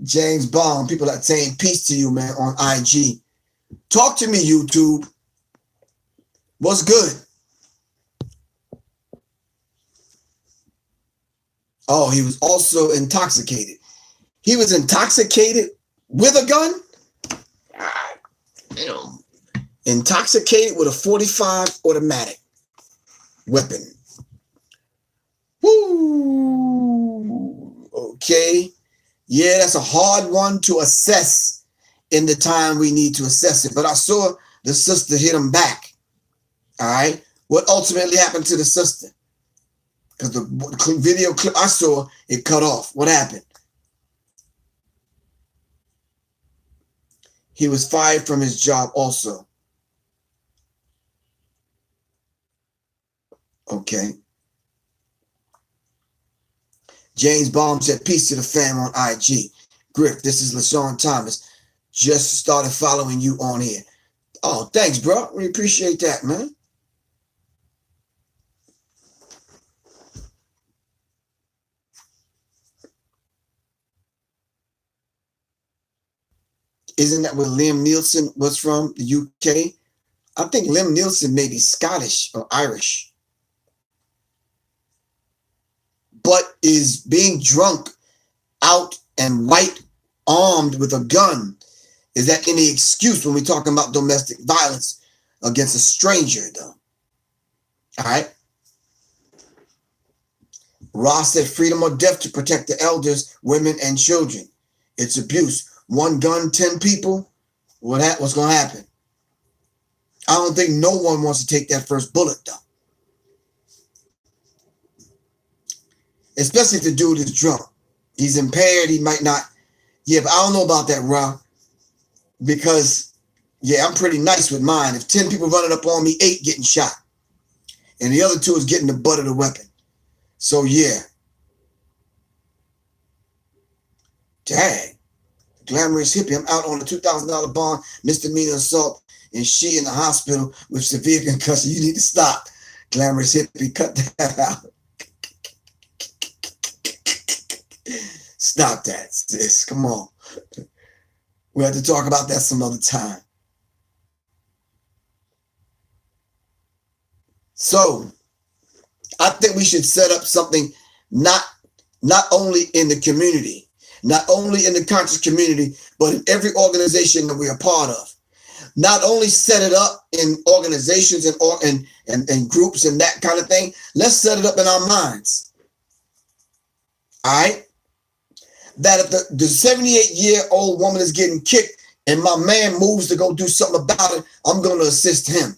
James Bond, people are saying peace to you, man, on IG. Talk to me, YouTube. What's good? Oh, he was also intoxicated. He was intoxicated with a gun? Intoxicated with a 45 automatic weapon. Woo! Okay. Yeah, that's a hard one to assess in the time we need to assess it. But I saw the sister hit him back. All right. What ultimately happened to the sister? Because the video clip I saw, it cut off. What happened? He was fired from his job also. Okay. James Baum said, peace to the fam on IG. Griff, this is LaShawn Thomas. Just started following you on here. Oh, thanks, bro. We appreciate that, man. Isn't that where Liam Nielsen was from, the UK? I think Liam Nielsen may be Scottish or Irish. But is being drunk, out and white, armed with a gun, is that any excuse when we're talking about domestic violence against a stranger, though? All right. Ross said freedom or death to protect the elders, women, and children. It's abuse. One gun, 10 people. What's going to happen? I don't think no one wants to take that first bullet, though. Especially if the dude is drunk. He's impaired. He might not. Yeah, but I don't know about that, Rob. Because, yeah, I'm pretty nice with mine. If 10 people running up on me, 8 getting shot. And the other 2 is getting the butt of the weapon. So, yeah. Dang. Glamorous hippie. I'm out on a $2,000 bond, misdemeanor assault, and she in the hospital with severe concussion. You need to stop. Glamorous hippie, cut that out. Stop that, sis. Come on. We'll have to talk about that some other time. So, I think we should set up something not only in the community, not only in the conscious community, but in every organization that we are part of. Not only set it up in organizations and groups and that kind of thing. Let's set it up in our minds. All right? That if the 78-year-old woman is getting kicked and my man moves to go do something about it, I'm going to assist him.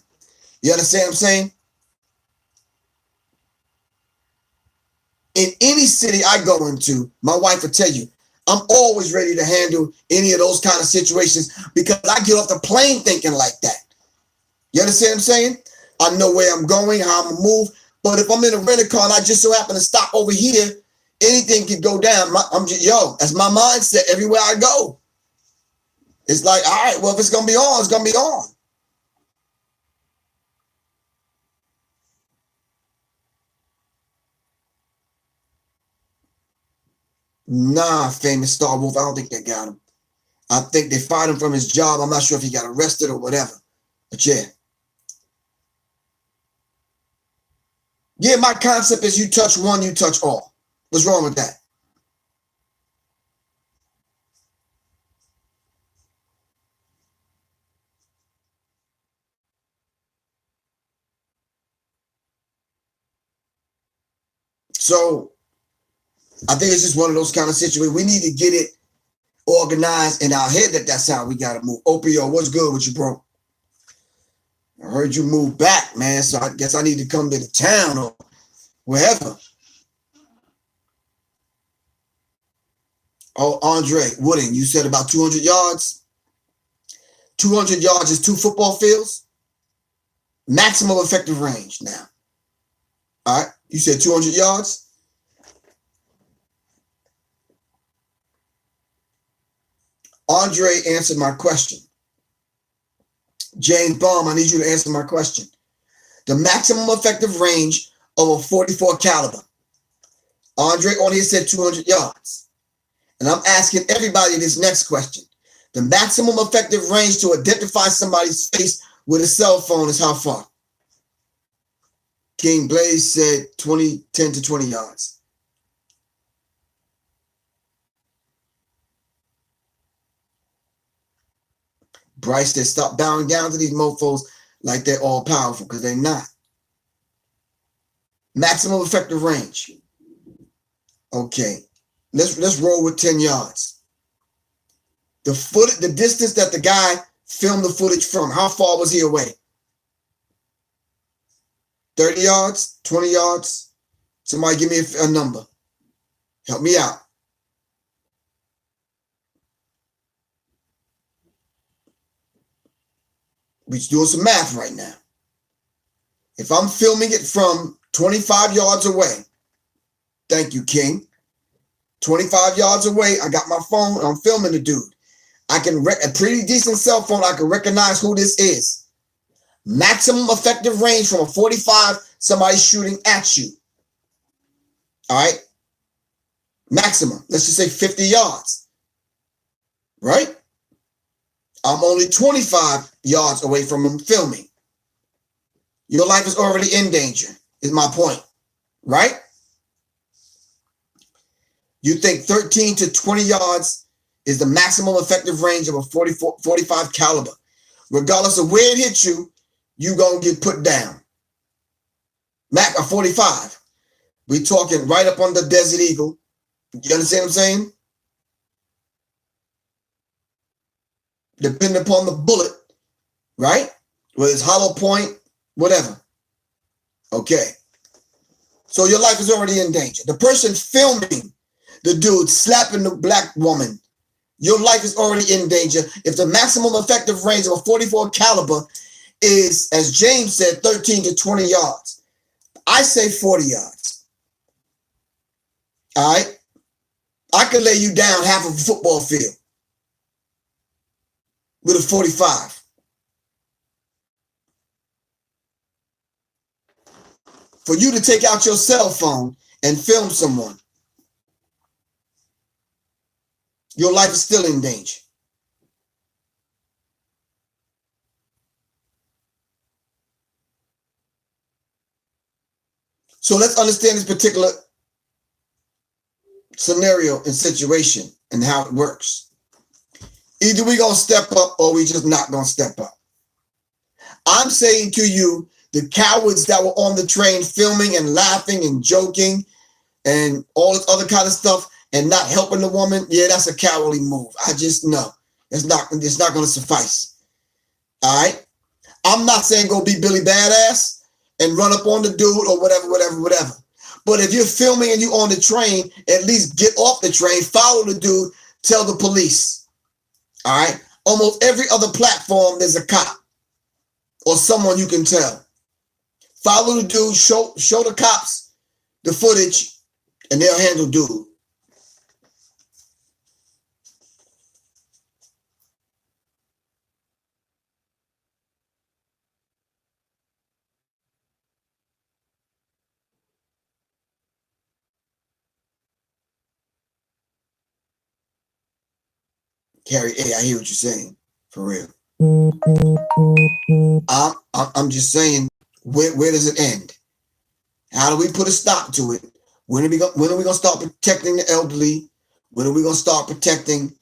You understand what I'm saying? In any city I go into, my wife will tell you, I'm always ready to handle any of those kind of situations because I get off the plane thinking like that. You understand what I'm saying? I know where I'm going, how I'm going to move. But if I'm in a rental car and I just so happen to stop over here, anything could go down. That's my mindset everywhere I go. It's like, all right, well, if it's going to be on, it's going to be on. Nah, famous Star Wolf, I don't think they got him. I think they fired him from his job. I'm not sure if he got arrested or whatever. But yeah. Yeah, my concept is you touch one, you touch all. What's wrong with that? So I think it's just one of those kind of situations. We need to get it organized in our head that's how we got to move. Opio, what's good with you, bro? I heard you move back, man. So I guess I need to come to the town or wherever. Oh, Andre Wooding, you said about 200 yards? 200 yards is 2 football fields? Maximum effective range now. All right. You said 200 yards? Andre answered my question. James Baum, I need you to answer my question. The maximum effective range of a 44 caliber. Andre on here said 200 yards. And I'm asking everybody this next question. The maximum effective range to identify somebody's face with a cell phone is how far? King Blaze said 10 to 20 yards. Bryce said stop bowing down to these mofos like they're all powerful because they're not. Maximum effective range. Okay. Let's roll with 10 yards. The distance that the guy filmed the footage from, how far was he away? 30 yards? 20 yards? Somebody give me a number. Help me out. We're doing some math right now. If I'm filming it from 25 yards away, thank you, King. 25 yards away, I got my phone, I'm filming the dude. I can a pretty decent cell phone, I can recognize who this is. Maximum effective range from a 45, somebody shooting at you. All right? Maximum, let's just say 50 yards. Right? I'm only 25 yards away from him filming. Your life is already in danger, is my point. Right? You think 13 to 20 yards is the maximum effective range of a 45 caliber. Regardless of where it hits you, you're going to get put down. A 45. We're talking right up on the Desert Eagle. You understand what I'm saying? Depending upon the bullet, right? Whether it's hollow point, whatever. Okay. So your life is already in danger. The person filming the dude slapping the black woman, your life is already in danger. If the maximum effective range of a 44 caliber is, as James said, 13 to 20 yards, I say 40 yards. All right? I could lay you down half of a football field with a 45. For you to take out your cell phone and film someone, your life is still in danger. So let's understand this particular scenario and situation and how it works. Either we gonna step up or we just not gonna step up. I'm saying to you, the cowards that were on the train filming and laughing and joking and all this other kind of stuff and not helping the woman, yeah, that's a cowardly move. I just know it's not going to suffice. All right. I'm not saying go be Billy Badass and run up on the dude or whatever. But if you're filming and you on the train, at least get off the train, follow the dude, tell the police. All right. Almost every other platform, there's a cop or someone you can tell. Follow the dude, show the cops the footage, and they'll handle dude. Carrie A, I hear what you're saying, for real. I'm just saying, where does it end? How do we put a stop to it? When are we gonna start protecting the elderly? When are we gonna start protecting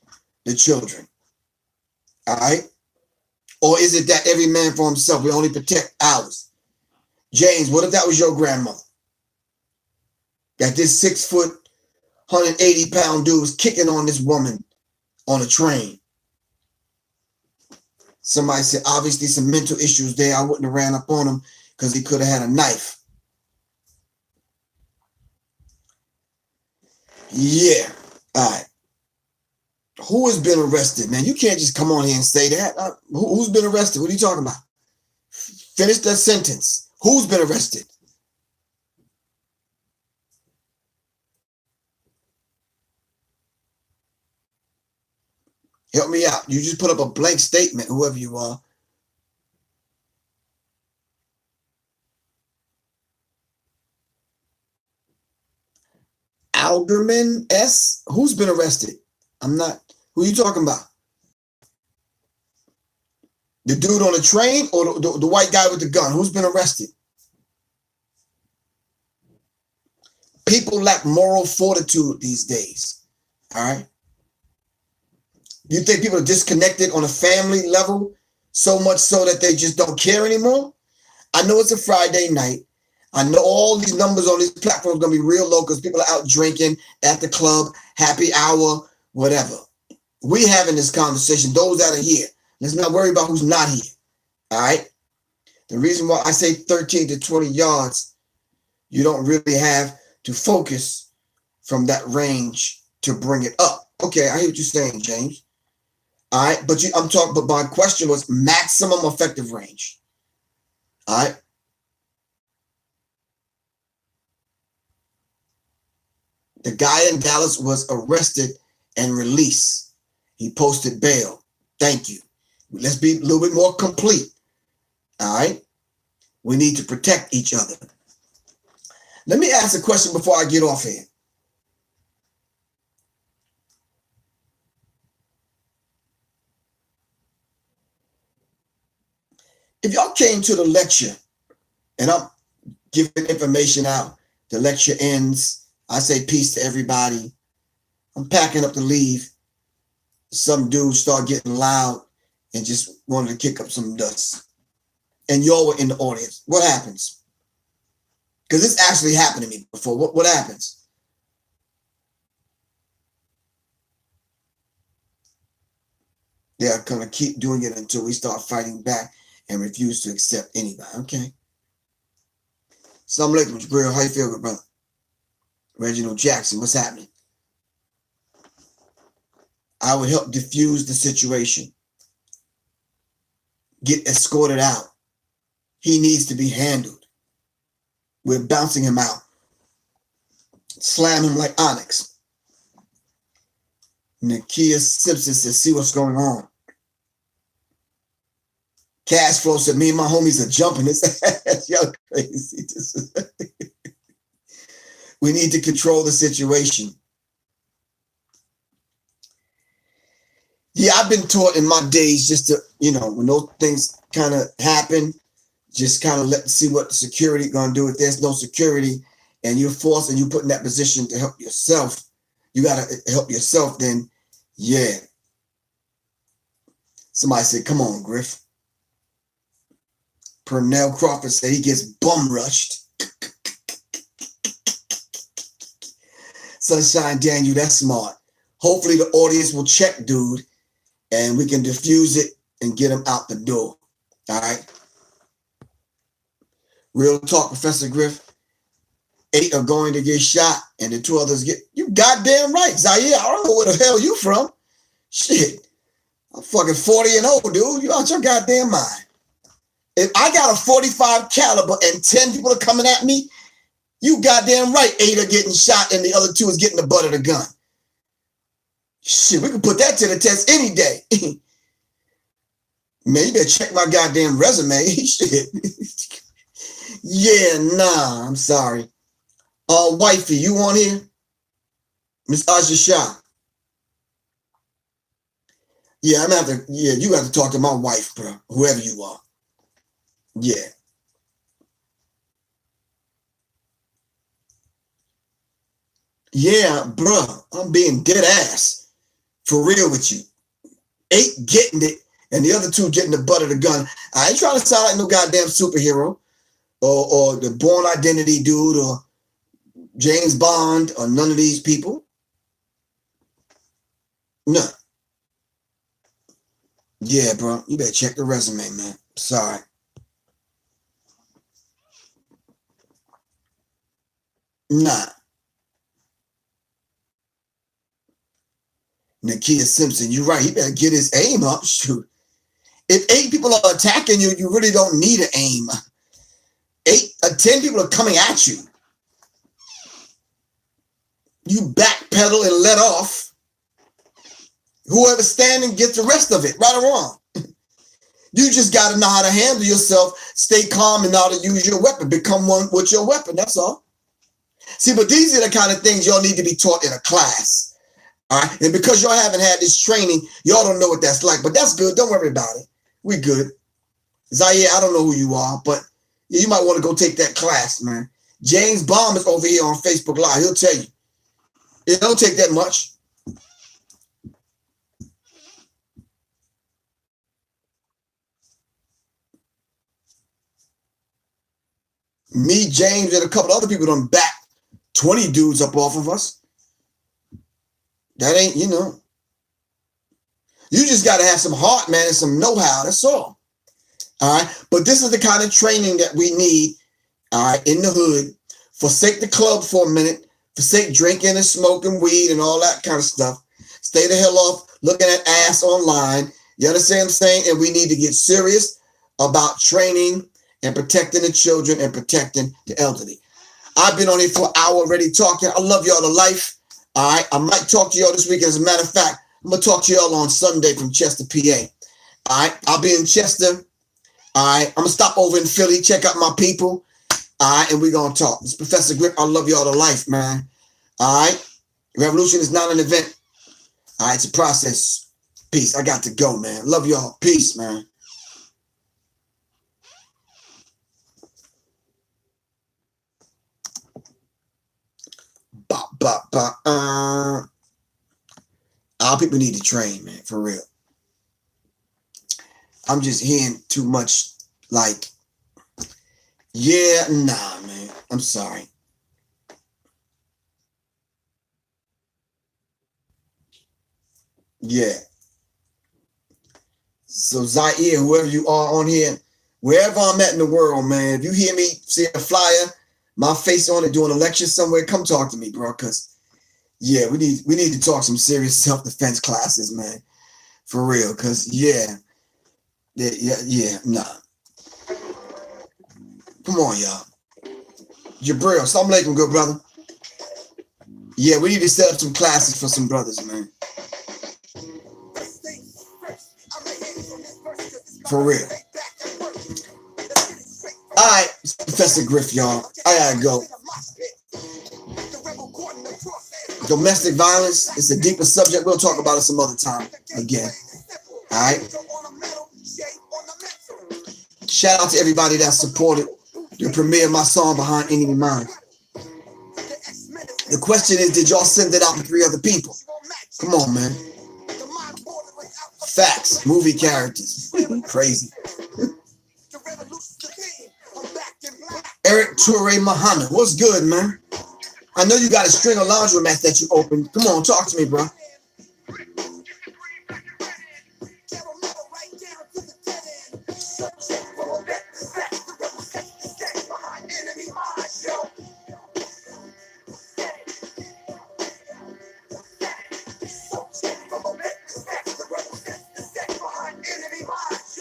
the children? All right? Or is it that every man for himself? We only protect ours. James, what if that was your grandmother? That this 6 foot, 180-pound dude was kicking on this woman on a train. Somebody said, obviously some mental issues there. I wouldn't have ran up on him because he could have had a knife. Yeah. All right. Who has been arrested, man? You can't just come on here and say that. Who's been arrested? What are you talking about? Finish that sentence. Who's been arrested? Help me out. You just put up a blank statement, whoever you are. Alderman S? Who's been arrested? I'm not. Who are you talking about? The dude on the train or the white guy with the gun? Who's been arrested? People lack moral fortitude these days. All right. You think people are disconnected on a family level so much so that they just don't care anymore? I know it's a Friday night. I know all these numbers on these platforms are going to be real low because people are out drinking at the club, happy hour, whatever. We having this conversation, those that are here. Let's not worry about who's not here. All right. The reason why I say 13 to 20 yards, you don't really have to focus from that range to bring it up. Okay, I hear what you're saying, James. All right, but my question was maximum effective range. All right. The guy in Dallas was arrested and released. He posted bail. Thank you. Let's be a little bit more complete. All right. We need to protect each other. Let me ask a question before I get off here. If y'all came to the lecture and I'm giving information out, the lecture ends, I say peace to everybody. I'm packing up to leave. Some dudes start getting loud and just wanted to kick up some dust. And y'all were in the audience. What happens? Because this actually happened to me before. What happens? They're going to keep doing it until we start fighting back and refuse to accept anybody. Okay. Assalamu alaikum, Griff. How you feel, good brother? Reginald Jackson, what's happening? I would help diffuse the situation. Get escorted out. He needs to be handled. We're bouncing him out. Slam him like Onyx. Nakia Simpson says, see what's going on. Cash Flow said, me and my homies are jumping his ass. Y'all crazy. We need to control the situation. Yeah, I've been taught in my days just to, when those things kind of happen, just kind of see what the security gonna do. If there's no security and you're forced and you put in that position to help yourself, you gotta help yourself, then yeah. Somebody said, come on, Griff. Pernell Crawford said he gets bum rushed. Sunshine Daniel, that's smart. Hopefully the audience will check, dude, and we can diffuse it and get him out the door. All right. Real talk, Professor Griff. 8 are going to get shot, and the 2 others get. You goddamn right, Zaire. I don't know where the hell you from. Shit. I'm fucking 40 and old, dude. You out your goddamn mind. If I got a 45 caliber and 10 people are coming at me, you goddamn right 8 are getting shot and the other 2 is getting the butt of the gun. Shit, we can put that to the test any day. Man, you better check my goddamn resume. Shit. Yeah, nah, I'm sorry. Wifey, you on here? Miss Asha Shah. Yeah, I'm gonna have to, yeah, you got to talk to my wife, bro, whoever you are. Yeah. Yeah, bro, I'm being dead ass. For real with you. 8 getting it, and the other 2 getting the butt of the gun. I ain't trying to sound like no goddamn superhero or the Born Identity dude or James Bond or none of these people. No. Yeah, bro, you better check the resume, man. Sorry. Nah. Nakia Simpson, you're right. He better get his aim up. Shoot. If 8 people are attacking you, you really don't need an aim. 10 people are coming at you. You backpedal and let off. Whoever's standing gets the rest of it, right or wrong. You just got to know how to handle yourself, stay calm, and know how to use your weapon. Become one with your weapon, that's all. See, but these are the kind of things y'all need to be taught in a class. All right? And because y'all haven't had this training, y'all don't know what that's like. But that's good. Don't worry about it. We good. Zaire, I don't know who you are, but you might want to go take that class, man. James Baum is over here on Facebook Live. He'll tell you. It don't take that much. Me, James, and a couple other people done back 20 dudes up off of us. That ain't, you know. You just got to have some heart, man, and some know-how. That's all. All right. But this is the kind of training that we need, all right, in the hood. Forsake the club for a minute. Forsake drinking and smoking weed and all that kind of stuff. Stay the hell off looking at ass online. You understand what I'm saying? And we need to get serious about training and protecting the children and protecting the elderly. I've been on here for an hour already talking. I love y'all to life. All right. I might talk to y'all this week. As a matter of fact, I'm going to talk to y'all on Sunday from Chester, PA. All right. I'll be in Chester. All right. I'm going to stop over in Philly, check out my people. All right. And we're going to talk. It's Professor Griff. I love y'all to life, man. All right. Revolution is not an event. All right. It's a process. Peace. I got to go, man. Love y'all. Peace, man. Our people need to train, man, for real. I'm just hearing too much like, yeah, nah, man. I'm sorry. Yeah. So Zaire, whoever you are on here, wherever I'm at in the world, man, if you hear me, see a flyer, my face on it doing a lecture somewhere, come talk to me, bro. Cause yeah, we need to talk some serious self-defense classes, man. For real. Cause yeah, nah. Come on, y'all. Jabril, assalamu alaikum, good brother. Yeah, we need to set up some classes for some brothers, man. For real. All right, Professor Griff, y'all. I gotta go. Domestic violence is a deeper subject. We'll talk about it some other time again. All right. Shout out to everybody that supported the premiere of my song Behind Enemy Minds. The question is, did y'all send it out to 3 other people? Come on, man. Facts. Movie characters. Crazy. Eric Toure Mahana. What's good, man? I know you got a string of laundromats that you opened. Come on, talk to me, bro.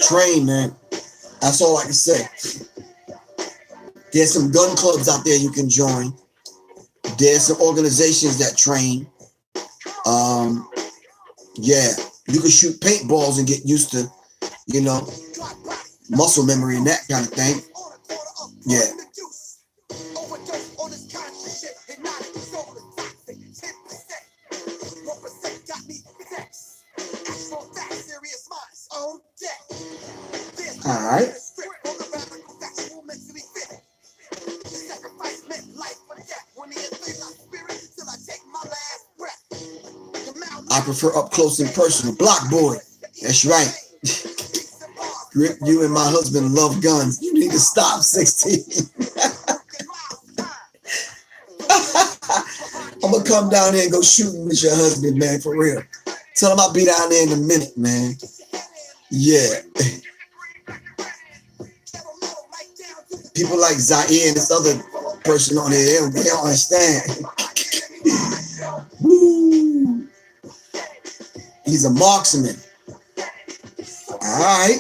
Train, man. That's all I can say. There's some gun clubs out there you can join. There's some organizations that train. Yeah, you can shoot paintballs and get used to, you know, muscle memory and that kind of thing. Yeah. All right. I prefer up close and personal. Block boy. That's right. Griff, you and my husband love guns. You need to stop, 16. I'm going to come down there and go shooting with your husband, man, for real. Tell him I'll be down there in a minute, man. Yeah. People like Zaire and this other person on there, they don't understand. Woo. He's a marksman. All right.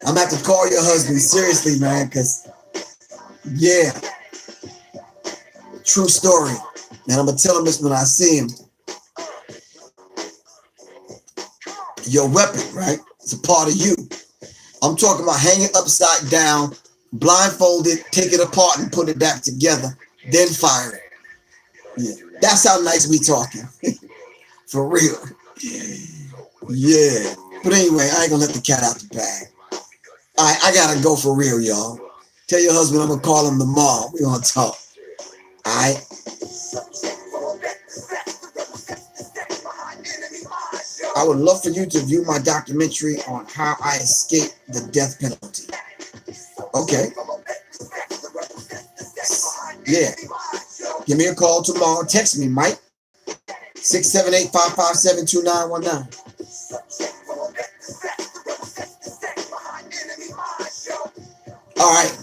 I'm going to have to call your husband seriously, man, because, yeah. True story. And I'm going to tell him this when I see him. Your weapon, right? It's a part of you. I'm talking about hanging upside down, blindfolded, take it apart and put it back together, then fire it. Yeah. That's how nice we talking. For real. Yeah. But anyway, I ain't gonna let the cat out the bag. All right, I gotta go for real, y'all. Tell your husband I'm gonna call him tomorrow. We're gonna talk. All right. I would love for you to view my documentary on how I escaped the death penalty. Okay. Yeah. Give me a call tomorrow. Text me, Mike. 678-557-2919. All right.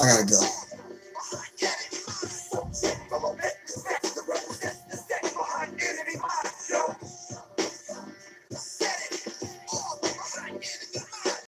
I gotta go.